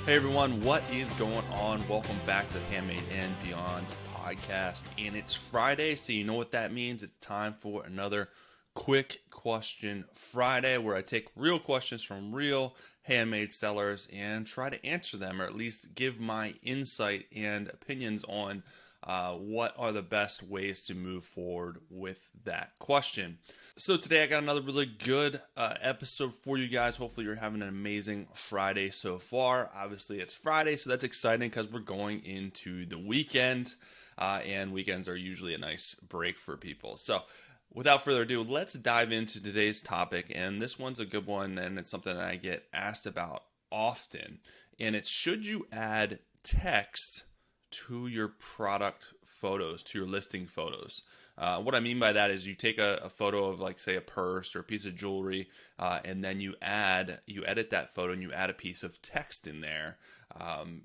Hey everyone, what is going on? Welcome back to the Handmade and Beyond podcast. And it's Friday, so you know what that means. It's time for another quick question Friday where I take real questions from real handmade sellers and try to answer them, or at least give my insight and opinions on what are the best ways to move forward with that question. So today I got another really good episode for you guys. Hopefully you're having an amazing Friday so far. Obviously it's Friday, so that's exciting because we're going into the weekend, and weekends are usually a nice break for people. So without further ado, let's dive into today's topic, and this one's a good one, and it's something that I get asked about often, and it's should you add text to your product photos, to your listing photos. What I mean by that is you take a photo of, like, say, a purse or a piece of jewelry, and then you edit that photo and you add a piece of text in there.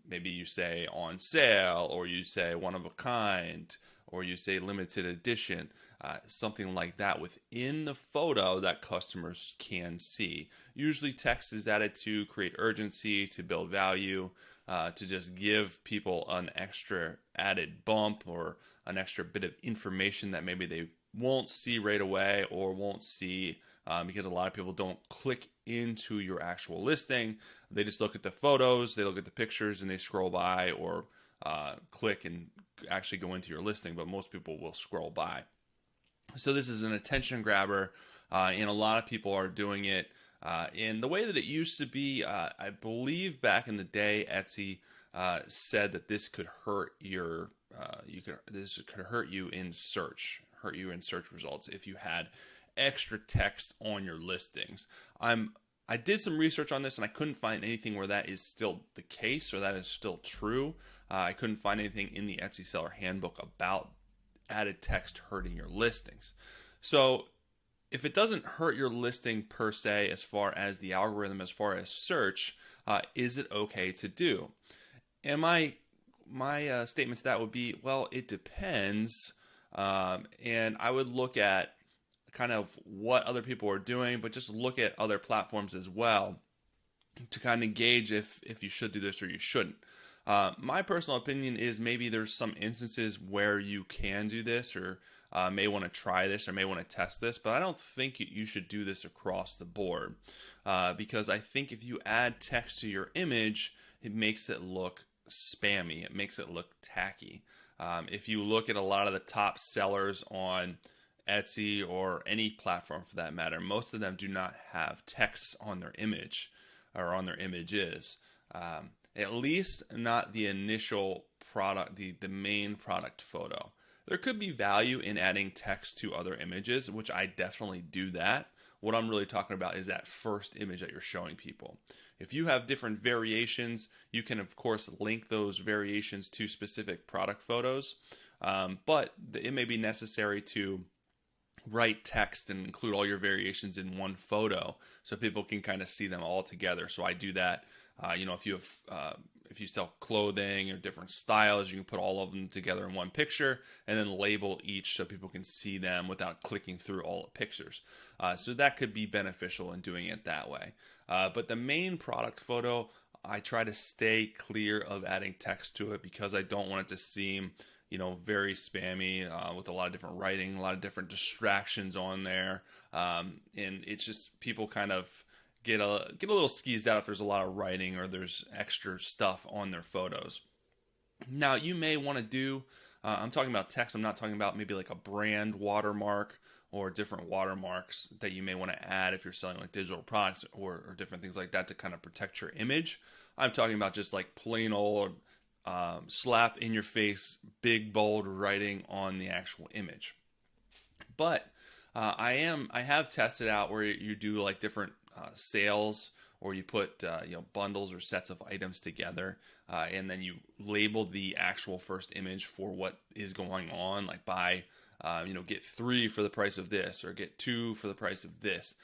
Maybe you say on sale, or you say one of a kind, or you say limited edition, something like that within the photo that customers can see. Usually text is added to create urgency, to build value, to just give people an extra added bump or an extra bit of information that maybe they won't see right away, or won't see because a lot of people don't click into your actual listing. They just look at the photos, they look at the pictures, and they scroll by, or click and actually go into your listing, but most people will scroll by. So this is an attention grabber, and a lot of people are doing it in the way that it used to be. I believe back in the day, Etsy said that this could hurt your this could hurt you in search results if you had extra text on your listings. I did some research on this, and I couldn't find anything where that is still the case, or that is still true. I couldn't find anything in the Etsy Seller Handbook about added text hurting your listings. So if it doesn't hurt your listing per se, as far as the algorithm, as far as search, is it okay to do? And my statement to that would be, well, it depends. And I would look at kind of what other people are doing, but just look at other platforms as well to kind of gauge if you should do this or you shouldn't. My personal opinion is maybe there's some instances where you can do this, or may want to try this, or may want to test this, but I don't think you should do this across the board, because I think if you add text to your image, it makes it look spammy. It makes it look tacky. If you look at a lot of the top sellers on Etsy, or any platform for that matter, most of them do not have text on their image, or on their images. At least not the initial product, the main product photo. There could be value in adding text to other images, which I definitely do that. What I'm really talking about is that first image that you're showing people. If you have different variations, you can of course link those variations to specific product photos, but it may be necessary to write text and include all your variations in one photo so people can kind of see them all together. So I do that. If you sell clothing or different styles, you can put all of them together in one picture and then label each so people can see them without clicking through all the pictures. So that could be beneficial in doing it that way. But the main product photo, I try to stay clear of adding text to it, because I don't want it to seem very spammy, with a lot of different writing, a lot of different distractions on there. And it's just people kind of get a little skeezed out if there's a lot of writing or there's extra stuff on their photos. Now, you may want to do, I'm talking about text, I'm not talking about maybe like a brand watermark or different watermarks that you may want to add if you're selling like digital products or different things like that to kind of protect your image. I'm talking about just like plain old slap in your face, big bold writing on the actual image. But I have tested out where you do like different sales, or you put bundles or sets of items together, and then you label the actual first image for what is going on, like buy get 3 for the price of this, or get 2 for the price of this.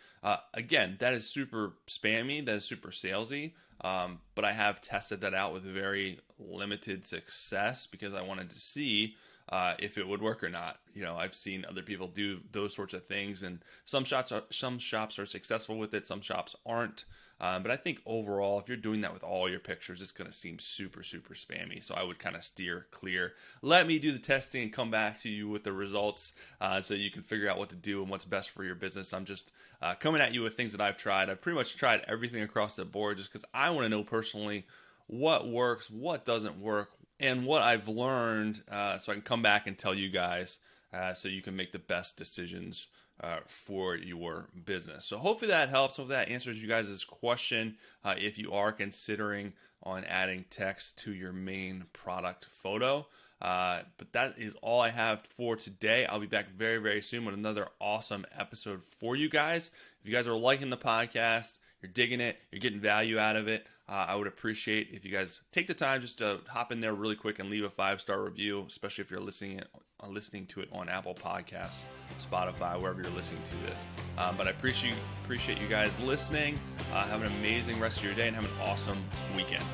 Again, that is super spammy, that is super salesy, but I have tested that out with very limited success, because I wanted to see if it would work or not. I've seen other people do those sorts of things, and some shops are successful with it, some shops aren't. But I think overall, if you're doing that with all your pictures, it's going to seem super, super spammy. So I would kind of steer clear. Let me do the testing and come back to you with the results so you can figure out what to do and what's best for your business. I'm just coming at you with things that I've tried. I've pretty much tried everything across the board just because I want to know personally what works, what doesn't work, and what I've learned so I can come back and tell you guys so you can make the best decisions for your business. So hopefully that helps. Hopefully that answers you guys' question if you are considering on adding text to your main product photo. But that is all I have for today. I'll be back very, very soon with another awesome episode for you guys. If you guys are liking the podcast, you're digging it, you're getting value out of it, I would appreciate if you guys take the time just to hop in there really quick and leave a 5-star review, especially if you're listening to it on Apple Podcasts, Spotify, wherever you're listening to this. But I appreciate you guys listening. Have an amazing rest of your day and have an awesome weekend.